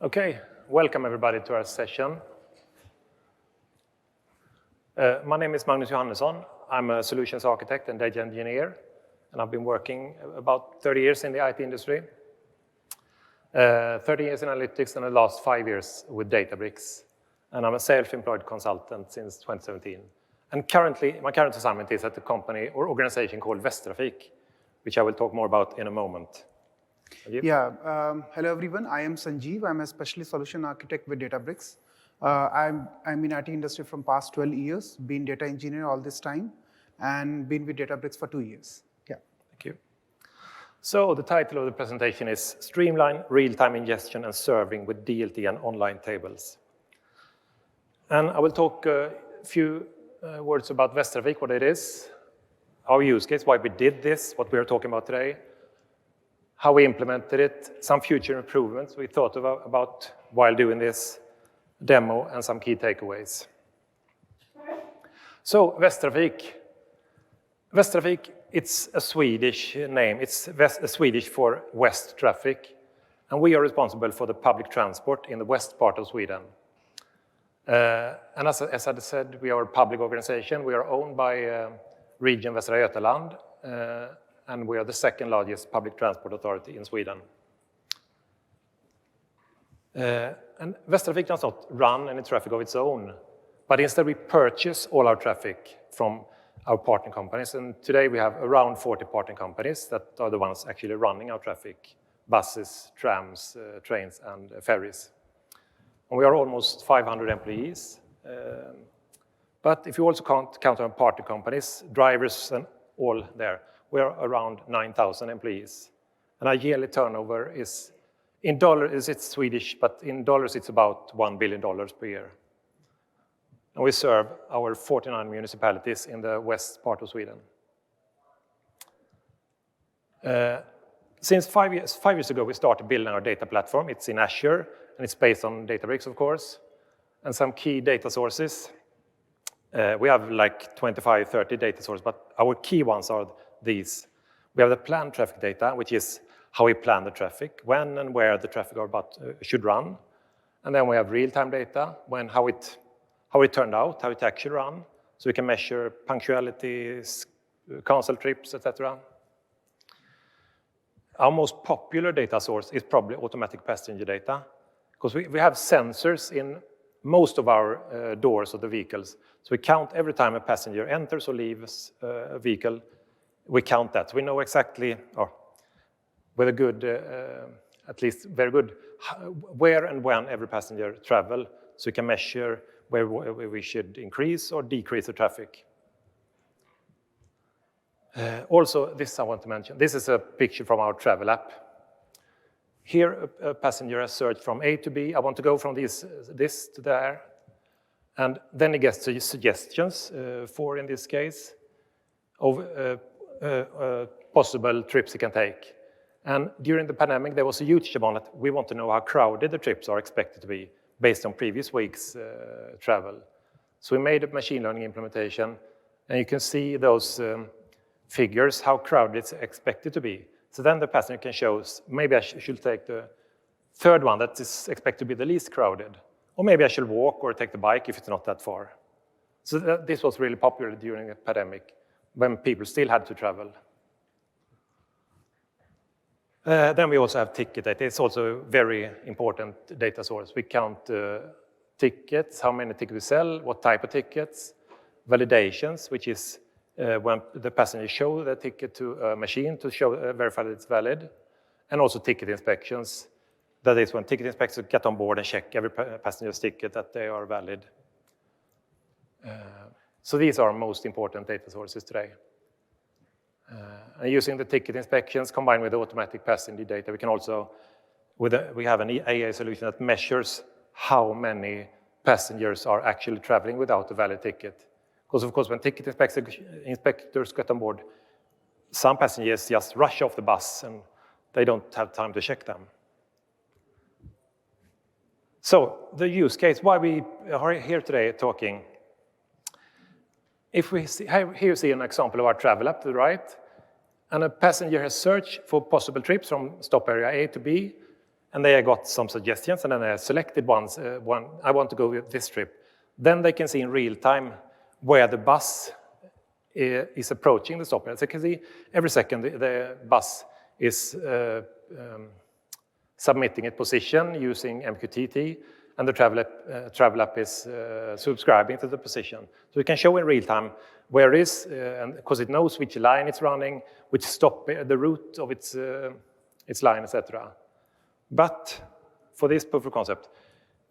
Okay, welcome everybody to our session. My name is Magnus Johannesson. I'm a solutions architect and data engineer, and I've been working about 30 years in the IT industry. 30 years in analytics and the last 5 years with Databricks. And I'm a self-employed consultant since 2017. And currently, my current assignment is at a company or organization called Västtrafik, which I will talk more about in a moment. Hello everyone, I am Sanjeev. I'm a specialist solution architect with Databricks. I'm in IT industry from past 12 years, been data engineer all this time, and been with Databricks for 2 years. Yeah. Thank you. So the title of the presentation is Streamline, Real-Time Ingestion and Serving with DLT and Online Tables. And I will talk a few words about Västtrafik, what it is, our use case, why we did this, what we are talking about today, how we implemented it, some future improvements we thought about while doing this demo, and some key takeaways. So Västtrafik. Västtrafik, it's a Swedish name. It's Swedish for West Traffic, and we are responsible for the public transport in the west part of Sweden. And as I said, we are a public organization. We are owned by Region Västra Götaland, and we are the second largest public transport authority in Sweden. And Västtrafik does not run any traffic of its own, but instead we purchase all our traffic from our partner companies. And today we have around 40 partner companies that are the ones actually running our traffic, buses, trams, trains, and ferries. And we are almost 500 employees. But if you also count our partner companies, drivers and all there, we are around 9,000 employees. And our yearly turnover is, in dollars it's Swedish, but in dollars it's about $1 billion per year. And we serve our 49 municipalities in the west part of Sweden. Since 5 years ago, we started building our data platform. It's in Azure, and it's based on Databricks, of course, and some key data sources. We have like 25, 30 data sources, but our key ones are these. We have the planned traffic data, which is how we plan the traffic, when and where the traffic should run. And then we have real-time data, how it turned out, how it actually ran, so we can measure punctuality, cancel trips, etc. Our most popular data source is probably automatic passenger data, because we have sensors in most of our doors of the vehicles. So we count every time a passenger enters or leaves a vehicle. We count that. So we know exactly, or with a good, at least very good, where and when every passenger travel, so we can measure where we should increase or decrease the traffic. Also, this I want to mention. This is a picture from our travel app. Here, a passenger has searched from A to B. I want to go from this to there. And then he gets suggestions, 4 in this case, of possible trips he can take. And during the pandemic, there was a huge demand that we want to know how crowded the trips are expected to be based on previous week's travel. So we made a machine learning implementation, and you can see those figures, how crowded it's expected to be. So then the passenger can show, maybe I should take the third one that is expected to be the least crowded. Or maybe I should walk or take the bike if it's not that far. So this was really popular during the pandemic, when people still had to travel. Then we also have ticket data. It's also a very important data source. We count tickets, how many tickets we sell, what type of tickets, validations, which is when the passenger shows the ticket to a machine to verify that it's valid, and also ticket inspections. That is when ticket inspectors get on board and check every passenger's ticket that they are valid. So these are our most important data sources today. And using the ticket inspections combined with the automatic passenger data, we can also, we have an AI solution that measures how many passengers are actually traveling without a valid ticket. Because of course, when ticket inspectors get on board, some passengers just rush off the bus and they don't have time to check them. So the use case, why we are here today talking. If we see, here you see an example of our travel app to the right, and a passenger has searched for possible trips from stop area A to B, and they got some suggestions, and then they selected one, I want to go with this trip. Then they can see in real time where the bus is approaching the stop. As you can see, every second the bus is submitting its position using MQTT, and the travel app is subscribing to the position. So we can show in real time where it is, and because it knows which line it's running, which stop, the route of its line, etc. But for this proof of concept,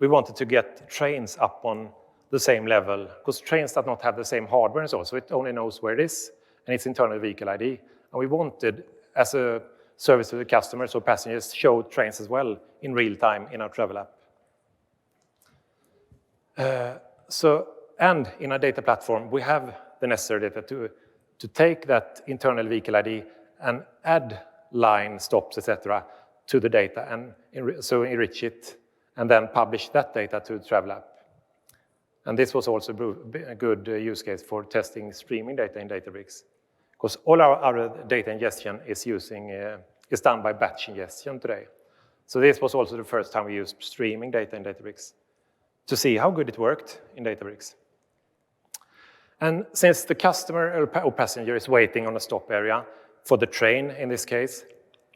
we wanted to get trains up on the same level, because trains do not have the same hardware and so it only knows where it is, and its internal vehicle ID. And we wanted, as a service to the customers or passengers, show trains as well in real time in our travel app. And in our data platform, we have the necessary data to take that internal vehicle ID and add line stops, etc., to the data, and so enrich it, and then publish that data to the travel app. And this was also a good use case for testing streaming data in Databricks, because all our data ingestion is done by batch ingestion today. So this was also the first time we used streaming data in Databricks to see how good it worked in Databricks. And since the customer or passenger is waiting on a stop area for the train, in this case,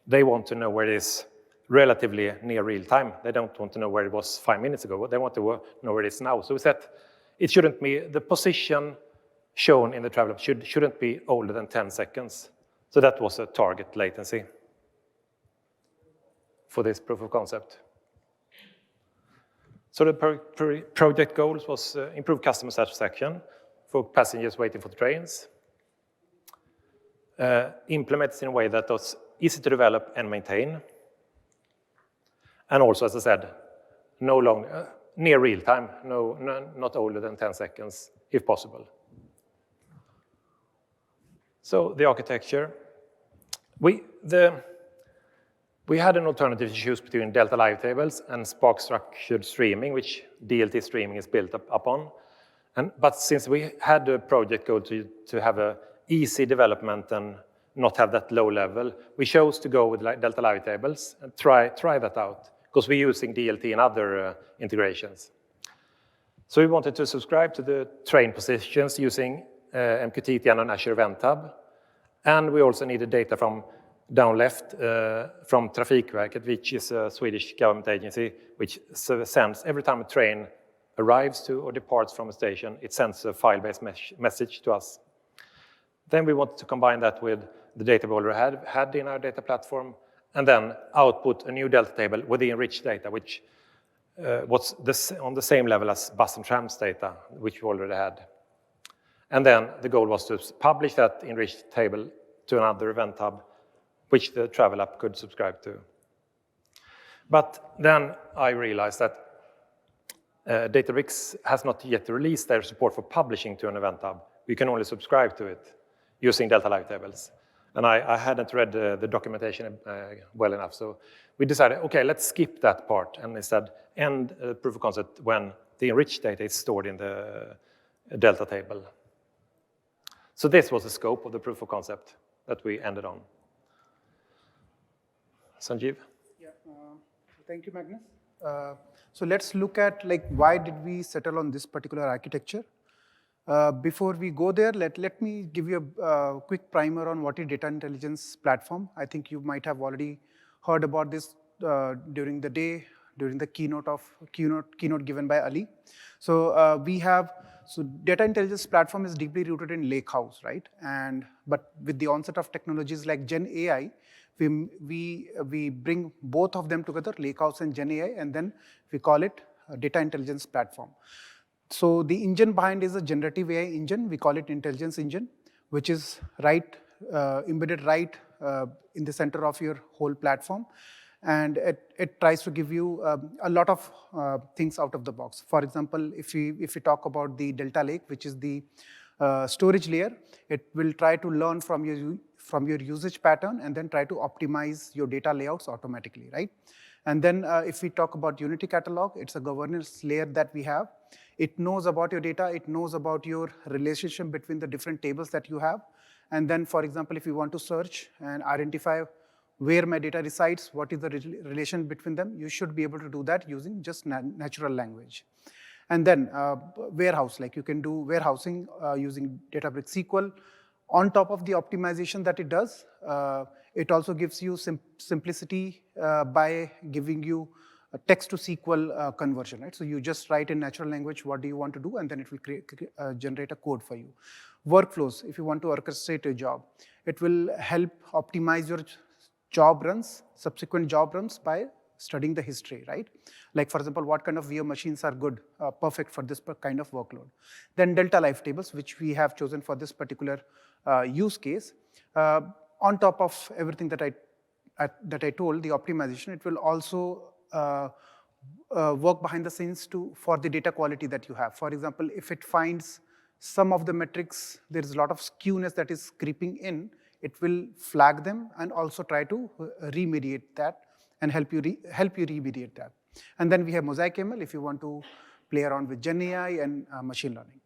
they want to know where it is relatively near real time. They don't want to know where it was 5 minutes ago. They want to know where it is now. So we said it shouldn't be, the position shown in the travel app shouldn't be older than 10 seconds. So that was a target latency for this proof of concept. So the project goals was improve customer satisfaction for passengers waiting for the trains, implement it in a way that was easy to develop and maintain, and also, as I said, no longer near real time, not older than 10 seconds, if possible. So the architecture, we had an alternative to choose between Delta Live Tables and Spark Structured Streaming, which DLT streaming is built upon. But since we had a project goal to have an easy development and not have that low level, we chose to go with Delta Live Tables and try that out, because we're using DLT and other integrations. So we wanted to subscribe to the train positions using MQTT and an Azure Event Hub. And we also needed data from down left from Trafikverket, which is a Swedish government agency, which sends every time a train arrives to or departs from a station, it sends a file-based message to us. Then we wanted to combine that with the data we already had in our data platform, and then output a new Delta table with the enriched data, which was on the same level as bus and trams data, which we already had. And then the goal was to publish that enriched table to another event hub, which the travel app could subscribe to. But then I realized that Databricks has not yet released their support for publishing to an event hub. We can only subscribe to it using Delta Live Tables. And I hadn't read the documentation well enough, so we decided, okay, let's skip that part and instead end proof of concept when the enriched data is stored in the Delta table. So this was the scope of the proof of concept that we ended on. Sanjeev? Yeah, thank you, Magnus. So let's look at why did we settle on this particular architecture. Before we go there, let me give you a quick primer on what is data intelligence platform. I think you might have already heard about this during the day, during the keynote given by Ali. So data intelligence platform is deeply rooted in Lakehouse, right? But with the onset of technologies like Gen AI, we bring both of them together, Lakehouse and Gen AI, and then we call it a data intelligence platform. So the engine behind is a generative AI engine. We call it intelligence engine, which is embedded right in the center of your whole platform. And it tries to give you a lot of things out of the box. For example, if we talk about the Delta Lake, which is the storage layer, it will try to learn from your usage pattern and then try to optimize your data layouts automatically, right? And then if we talk about Unity Catalog, it's a governance layer that we have. It knows about your data. It knows about your relationship between the different tables that you have. And then, for example, if you want to search and identify where my data resides, what is the relation between them. You should be able to do that using just natural language. And then warehouse, like you can do warehousing using Databricks SQL. On top of the optimization that it does, it also gives you simplicity by giving you a text to SQL conversion, right? So you just write in natural language what do you want to do, and then it will generate a code for you. Workflows, if you want to orchestrate a job, it will help optimize your job runs, subsequent job runs by studying the history, right? Like for example, what kind of VO machines are good, perfect for this kind of workload. Then delta life tables, which we have chosen for this particular use case. On top of everything that I told, the optimization, it will also work behind the scenes for the data quality that you have. For example, if it finds some of the metrics, there is a lot of skewness that is creeping in, it will flag them and also try to remediate that and help you remediate that. And then we have Mosaic ML if you want to play around with Gen AI and machine learning.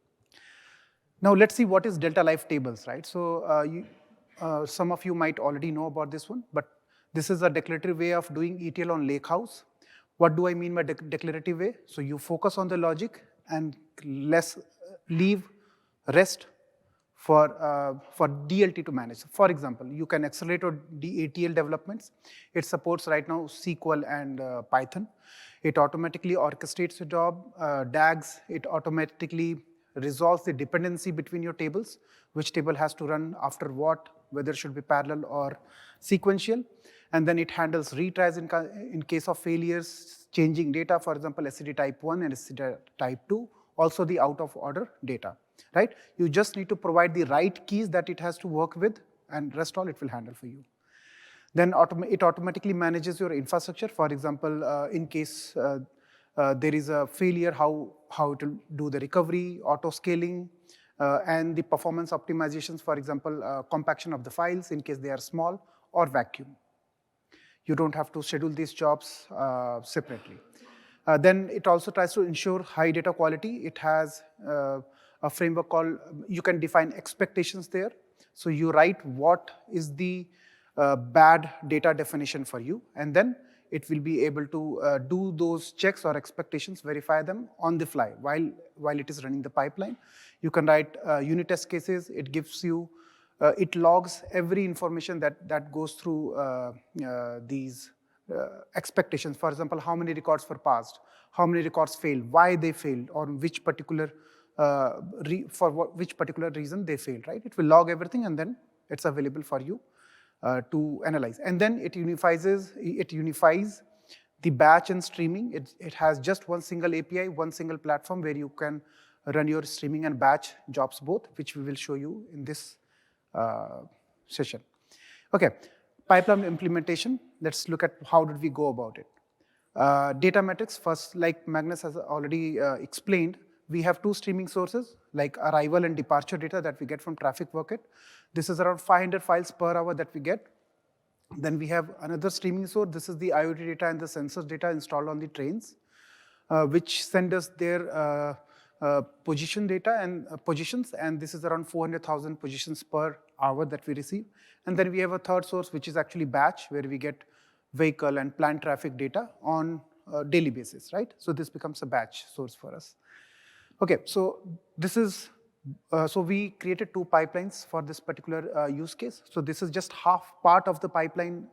Now let's see what is delta life tables, right? So some of you might already know about this one, but this is a declarative way of doing ETL on Lakehouse. What do I mean by declarative way? So you focus on the logic and leave rest for DLT to manage. For example, you can accelerate your ETL developments. It supports right now SQL and Python. It automatically orchestrates your job, DAGs. It automatically resolves the dependency between your tables, which table has to run after what, whether it should be parallel or sequential. And then it handles retries in case of failures, changing data, for example, SCD type 1 and SCD type 2, also the out of order data, right? You just need to provide the right keys that it has to work with, and rest all it will handle for you. Then it automatically manages your infrastructure. For example, in case there is a failure, how it will do the recovery, autoscaling, and the performance optimizations, for example, compaction of the files in case they are small, or vacuum. You don't have to schedule these jobs separately. Then it also tries to ensure high data quality. It has a framework called, you can define expectations there. So you write what is the bad data definition for you, and then it will be able to do those checks or expectations, verify them on the fly while it is running the pipeline. You can write unit test cases. It gives you, it logs every information that goes through these expectations. For example, how many records were passed, how many records failed, why they failed, or which particular which particular reason they failed, right? It will log everything, and then it's available for you to analyze. And then it unifies the batch and streaming. It has just one single API, one single platform where you can run your streaming and batch jobs both, which we will show you in this session. Okay, pipeline implementation. Let's look at how did we go about it. Data metrics, first, like Magnus has already explained, we have two streaming sources, like arrival and departure data that we get from traffic bucket. This is around 500 files per hour that we get. Then we have another streaming source. This is the IoT data and the sensors data installed on the trains, which send us their position data and positions, and this is around 400,000 positions per hour that we receive. And then we have a third source, which is actually batch, where we get vehicle and plant traffic data on a daily basis, right? So this becomes a batch source for us. Okay, so this is, so we created two pipelines for this particular use case. So this is just half part of the pipeline,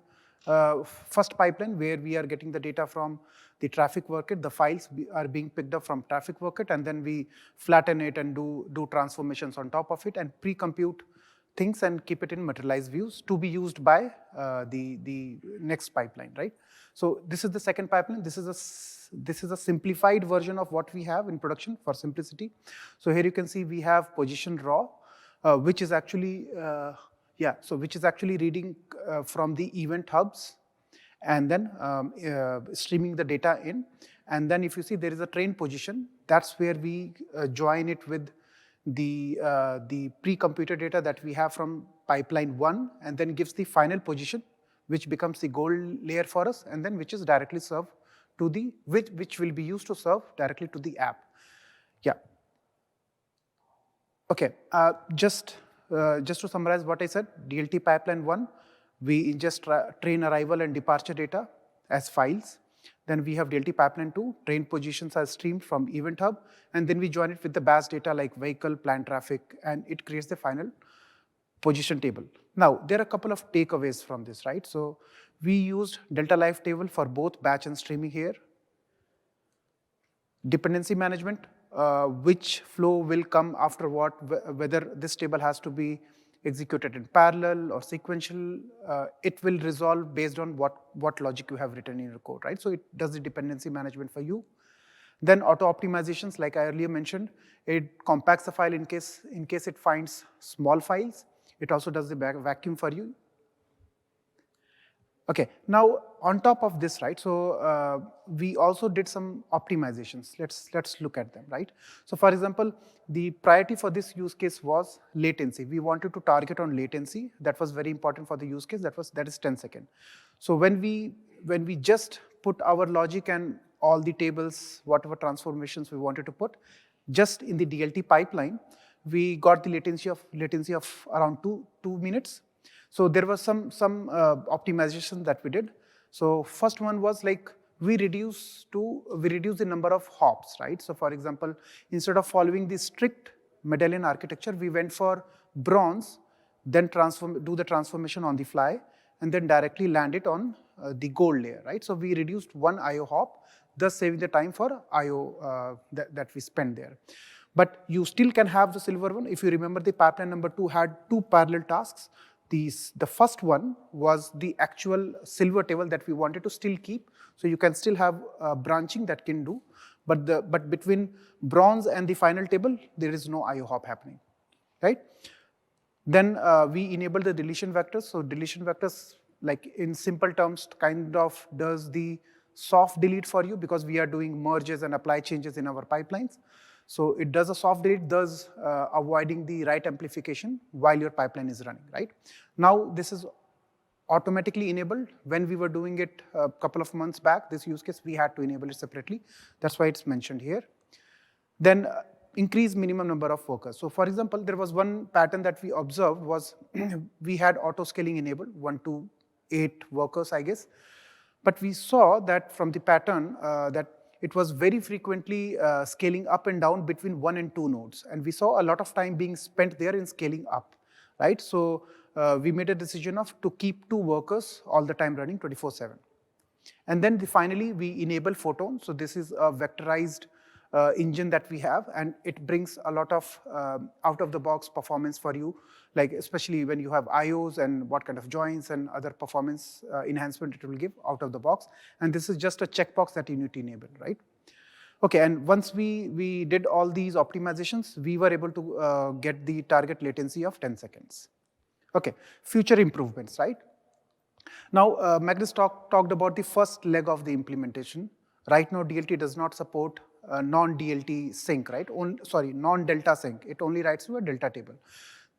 first pipeline, where we are getting the data from the traffic bucket. The files are being picked up from traffic bucket, and then we flatten it and do transformations on top of it and pre-compute things and keep it in materialized views to be used by the next pipeline, right? So this is the second pipeline. This is a simplified version of what we have in production for simplicity. So here you can see we have position raw, which is actually reading from the event hubs and then streaming the data in. And then if you see there is a train position, that's where we join it with the pre-computed data that we have from pipeline 1, and then gives the final position, which becomes the gold layer for us, and then which is directly served to the, which will be used to serve directly to the app. Yeah. Okay, just to summarize what I said, DLT pipeline 1, We ingest train arrival and departure data as files. Then we have DLT pipeline 2, train positions are streamed from Event Hub, and then we join it with the batch data like vehicle, planned traffic, and it creates the final position table. Now, there are a couple of takeaways from this, right? So we used delta life table for both batch and streaming here. Dependency management, which flow will come after what, whether this table has to be executed in parallel or sequential, it will resolve based on what logic you have written in your code, right? So it does the dependency management for you. Then auto optimizations, like I earlier mentioned, it compacts the file in case it finds small files. It also does the vacuum for you. Okay, now on top of this, right, so we also did some optimizations. Let's look at them, right? So for example, the priority for this use case was latency. We wanted to target on latency. That was very important for the use case. That is 10 seconds. So when we just put our logic and all the tables, whatever transformations we wanted to put, just in the DLT pipeline, we got the latency of around two minutes. So there was some optimization that we did. So first one was like we reduce the number of hops, right? So for example, instead of following the strict medallion architecture, we went for bronze, then do the transformation on the fly, and then directly land it on the gold layer, right? So we reduced one IO hop, thus saving the time for IO that we spent there. But you still can have the silver one. If you remember, the pipeline number 2 had 2 parallel tasks. The first one was the actual silver table that we wanted to still keep. So you can still have branching that can do. But between bronze and the final table, there is no IO hop happening, right? Then we enable the deletion vectors. So deletion vectors, like in simple terms, kind of does the soft delete for you because we are doing merges and apply changes in our pipelines. So it does a soft delete, thus avoiding the write amplification while your pipeline is running, right? Now this is automatically enabled. When we were doing it a couple of months back, this use case, we had to enable it separately. That's why it's mentioned here. Then increase minimum number of workers. So for example, there was one pattern that we observed was we had autoscaling enabled, 1 to 8 workers, I guess. But we saw that from the pattern that it was very frequently scaling up and down between 1 and 2 nodes. And we saw a lot of time being spent there in scaling up, right? So we made a decision to keep 2 workers all the time running 24/7. And then finally, we enable Photon. So this is a vectorized engine that we have, and it brings a lot of out-of-the-box performance for you, like especially when you have IOs and what kind of joins and other performance enhancement it will give out of the box. And this is just a checkbox that you need to enable, right? Okay, and once we did all these optimizations, we were able to get the target latency of 10 seconds. Okay, future improvements, right? Now, Magnus talked about the first leg of the implementation. Right now, DLT does not support non-DLT sync, right? Non-delta sync. It only writes to a delta table.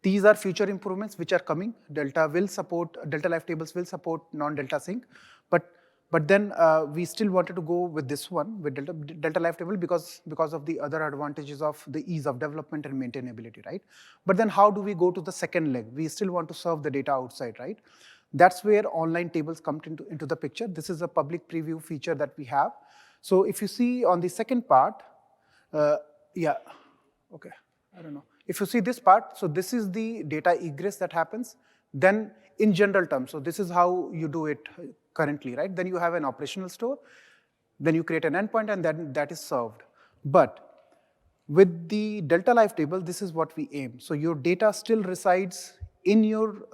These are future improvements which are coming. Delta life tables will support non-delta sync, but then we still wanted to go with this one, with delta life table because of the other advantages of the ease of development and maintainability, right? But then how do we go to the second leg? We still want to serve the data outside, right? That's where online tables come into the picture. This is a public preview feature that we have. So if you see on the second part, yeah, okay, I don't know. If you see this part, so this is the data egress that happens. Then in general terms, so this is how you do it currently, right? Then you have an operational store, then you create an endpoint, and then that is served. But with the delta life table, this is what we aim. So your data still resides in your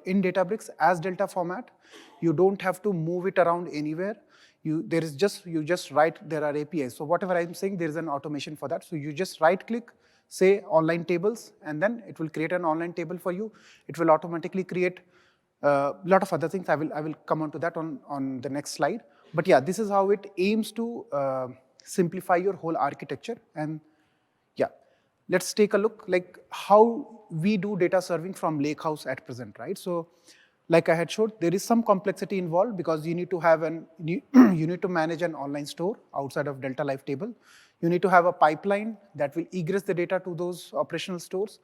in Databricks as delta format. You don't have to move it around anywhere. You just write, there are APIs. So whatever I'm saying, there is an automation for that. So you just right click, say online tables, and then it will create an online table for you. It will automatically create a lot of other things. I will come on to that on the next slide. But yeah, this is how it aims to simplify your whole architecture. And yeah, let's take a look like how we do data serving from Lakehouse at present, right? So like I had showed, there is some complexity involved because you need to have you need to manage an online store outside of delta life table. You need to have a pipeline that will egress the data to those operational stores.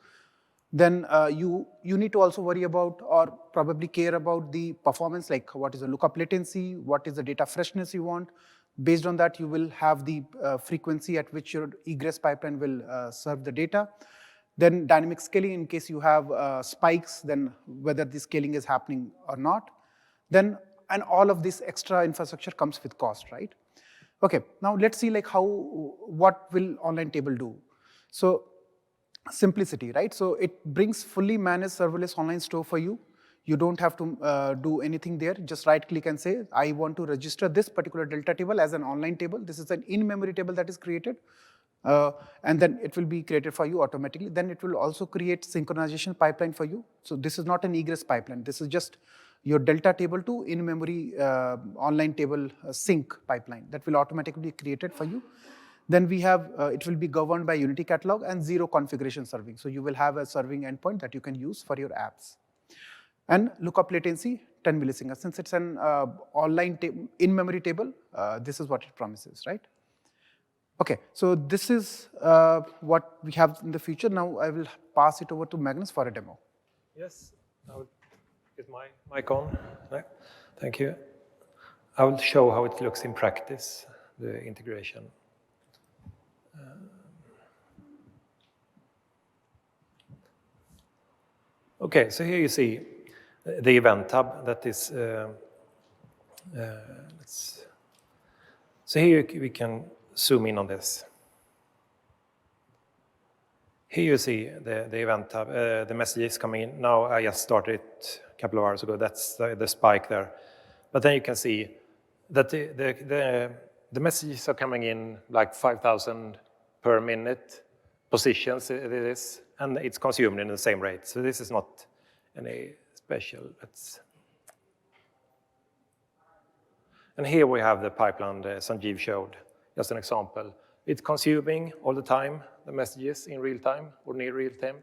Then you need to also worry about or probably care about the performance, like what is the lookup latency, what is the data freshness you want. Based on that, you will have the frequency at which your egress pipeline will serve the data. Then dynamic scaling in case you have spikes, then whether the scaling is happening or not. Then, and all of this extra infrastructure comes with cost, right? Okay, now let's see like what will online table do. So simplicity, right? So it brings fully managed serverless online store for you. You don't have to do anything there. Just right click and say, I want to register this particular Delta table as an online table. This is an in-memory table that is created. And then it will be created for you automatically. Then it will also create synchronization pipeline for you. So this is not an egress pipeline. This is just your Delta table to in-memory online table sync pipeline that will automatically be created for you. Then we have, it will be governed by Unity catalog and zero configuration serving. So you will have a serving endpoint that you can use for your apps. And lookup latency, 10 milliseconds. Since it's an online in-memory table, this is what it promises, right? Okay, so this is what we have in the future. Now I will pass it over to Magnus for a demo. Yes, I will get my mic on. Right. Thank you. I will show how it looks in practice, the integration. Okay, so here you see the event hub that is, so here we can zoom in on this. Here you see the event hub, the messages coming in. Now I just started it a couple of hours ago. That's the spike there. But then you can see that the messages are coming in like 5,000 per minute positions it is, and it's consumed in the same rate. So this is not any special. And here we have the pipeline that Sanjeev showed, just an example. It's consuming all the time, the messages in real time or near real time.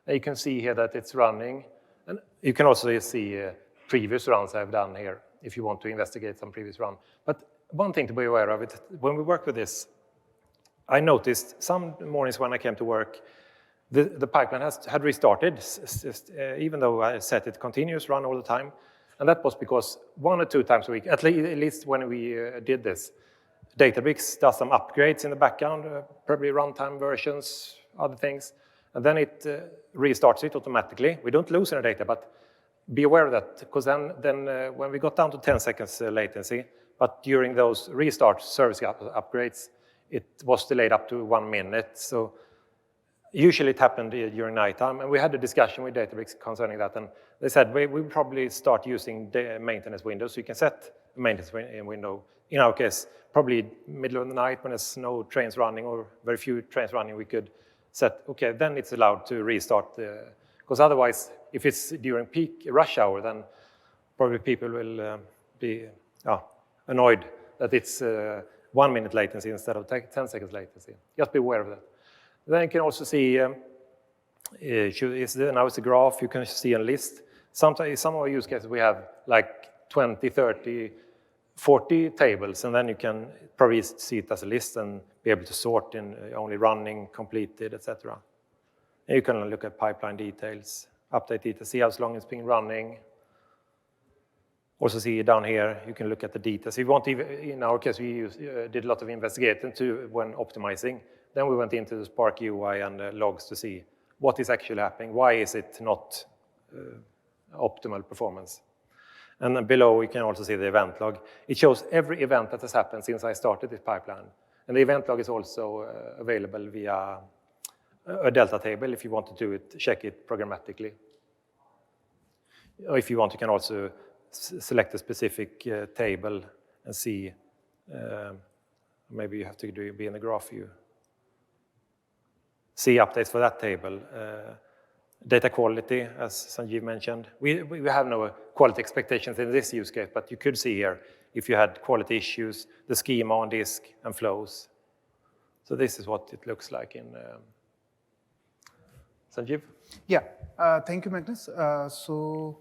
And you can see here that it's running. And you can also see previous runs I've done here if you want to investigate some previous run. But one thing to be aware of, when we work with this, I noticed some mornings when I came to work, the pipeline had restarted, even though I set it continuous run all the time. And that was because 1 or 2 times a week, at least when we did this, Databricks does some upgrades in the background, probably runtime versions, other things. And then it restarts it automatically. We don't lose any data, but be aware of that, because then when we got down to 10 seconds latency, but during those restart service upgrades, it was delayed up to 1 minute. So usually it happened during nighttime, and we had a discussion with Databricks concerning that, and they said we will probably start using the maintenance windows. So you can set a maintenance window. In our case, probably middle of the night when there's no trains running or very few trains running, we could set, okay, then it's allowed to restart. Because otherwise, if it's during peak rush hour, then probably people will be annoyed that it's 1 minute latency instead of 10 seconds latency. Just be aware of that. Then you can also see, now it's a graph, you can see a list. Sometimes, some of our use cases, we have like 20, 30, 40 tables, and then you can probably see it as a list and be able to sort in only running, completed, etc. And you can look at pipeline details, update details, see how long it's been running. Also see down here, you can look at the details. If you want, in our case, we did a lot of investigating when optimizing. Then we went into the Spark UI and logs to see what is actually happening. Why is it not optimal performance? And then below, we can also see the event log. It shows every event that has happened since I started this pipeline. And the event log is also available via a Delta table if you want to do it, check it programmatically. Or if you want, you can also select a specific table and see, maybe you have to be in the graph view. See updates for that table. Data quality, as Sanjeev mentioned. We have no quality expectations in this use case, but you could see here if you had quality issues, the schema on disk and flows. So this is what it looks like in Sanjeev? Yeah, thank you, Magnus. So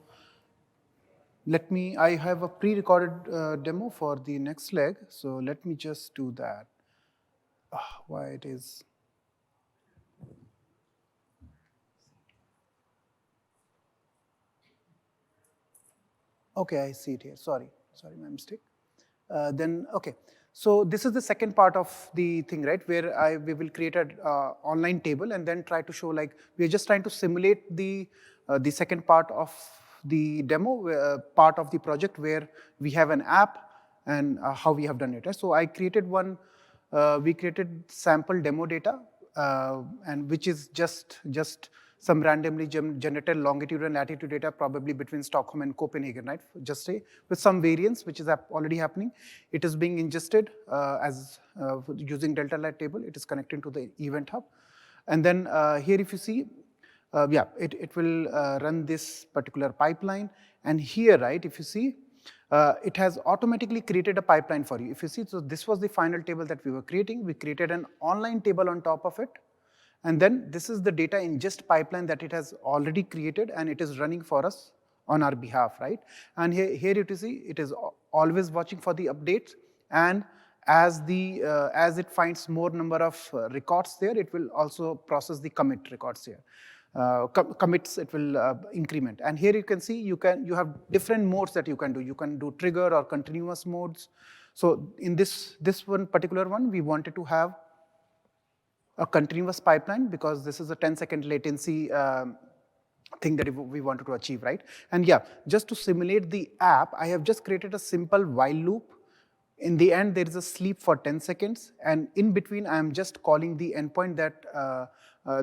I have a pre-recorded demo for the next leg. So let me just do that. Why it is. Okay, I see it here. Sorry, my mistake. Then, okay. So this is the second part of the thing, right? Where we will create an online table and then try to show, like, we're just trying to simulate the second part of the demo, part of the project where we have an app and how we have done it. Right? So I created one, we created sample demo data, and which is just some randomly generated longitude and latitude data, probably between Stockholm and Copenhagen, right? Just say with some variance, which is already happening. It is being ingested using Delta Light table. It is connected to the event hub. And then here, if you see, yeah, it will run this particular pipeline. And here, right, if you see, it has automatically created a pipeline for you. If you see, so this was the final table that we were creating. We created an online table on top of it. And then this is the data ingest pipeline that it has already created, and it is running for us on our behalf, right? And here you see, it is always watching for the updates, and as it finds more number of records there, it will also process the commit records here. Commits, it will increment. And here you can see, you have different modes that you can do. You can do trigger or continuous modes. So in this one particular one, we wanted to have a continuous pipeline because this is a 10-second latency thing that we wanted to achieve, right? And yeah, just to simulate the app, I have just created a simple while loop. In the end, there is a sleep for 10 seconds. And in between, I am just calling the endpoint that,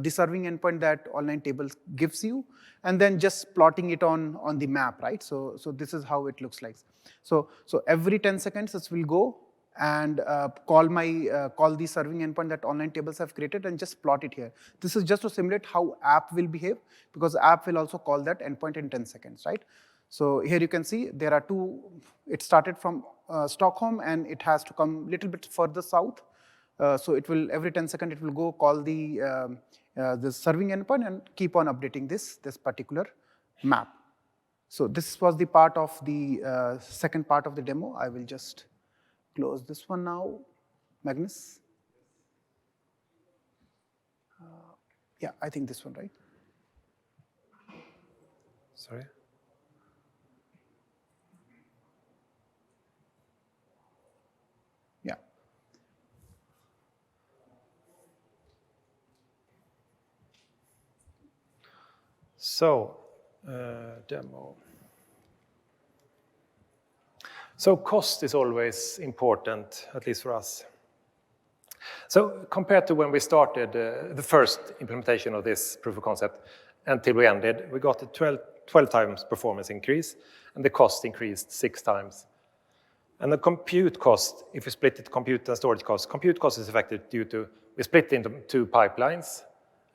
the serving endpoint that online table gives you, and then just plotting it on the map, right? So this is how it looks like. So every 10 seconds, this will go and call the serving endpoint that online tables have created and just plot it here. This is just to simulate how app will behave, because app will also call that endpoint in 10 seconds, right? So here you can see there are two. It started from Stockholm, and it has to come a little bit further south. So it will, every 10 seconds, it will go call the serving endpoint and keep on updating this particular map. So this was the part of the second part of the demo. I will just close this one now. Magnus? Yeah, I think this one, right? Sorry? Yeah. So, demo. So cost is always important, at least for us. So compared to when we started the first implementation of this proof of concept until we ended, we got a 12 times performance increase, and the cost increased 6 times. And the compute cost, if we split it, compute and storage cost is affected due to, we split into 2 pipelines,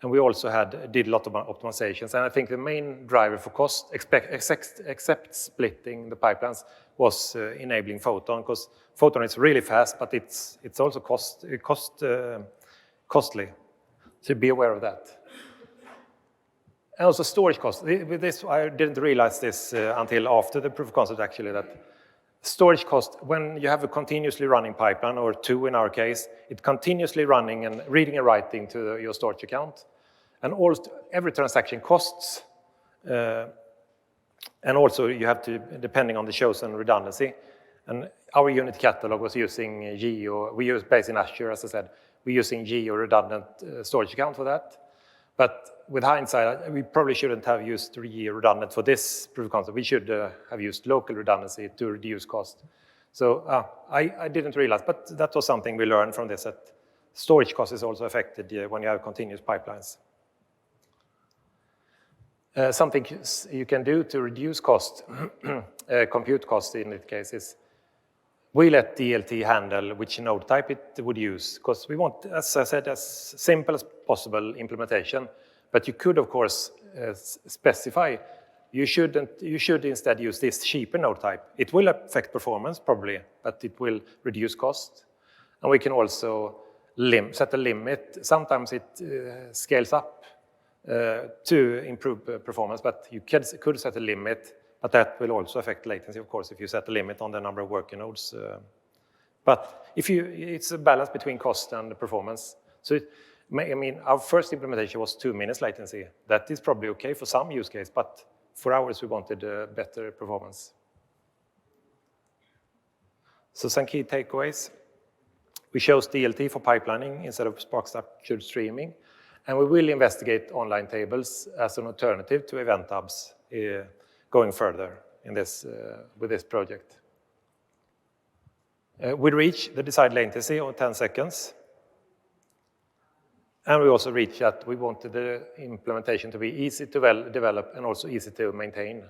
and we also did a lot of optimizations. And I think the main driver for cost, except splitting the pipelines, was enabling Photon, because Photon is really fast, but it's also costly. So be aware of that. And also storage cost. With this, I didn't realize this until after the proof of concept, actually, that storage cost, when you have a continuously running pipeline, or 2 in our case, it's continuously running and reading and writing to your storage account. And also, every transaction costs. And also, you have to, depending on the chosen redundancy. And our unit catalog was using Geo. We use based in Azure, as I said. We're using Geo redundant storage account for that. But with hindsight, we probably shouldn't have used Geo redundant for this proof of concept. We should have used local redundancy to reduce cost. So I didn't realize, but that was something we learned from this, that storage cost is also affected when you have continuous pipelines. Something you can do to reduce cost, compute cost in this case, is we let DLT handle which node type it would use, because we want, as I said, as simple as possible implementation. But you could, of course, specify you should instead use this cheaper node type. It will affect performance probably, but it will reduce cost. And we can also set a limit. Sometimes it scales up to improve performance, but you could set a limit, but that will also affect latency, of course, if you set a limit on the number of working nodes. But it's a balance between cost and performance. So I mean, our first implementation was 2 minutes latency. That is probably okay for some use case, but for ours, we wanted better performance. So some key takeaways. We chose DLT for pipelining instead of Spark structured streaming, and we will investigate online tables as an alternative to event hubs going further in this, with this project. We reached the desired latency of 10 seconds. And we also reached that we wanted the implementation to be easy to develop and also easy to maintain.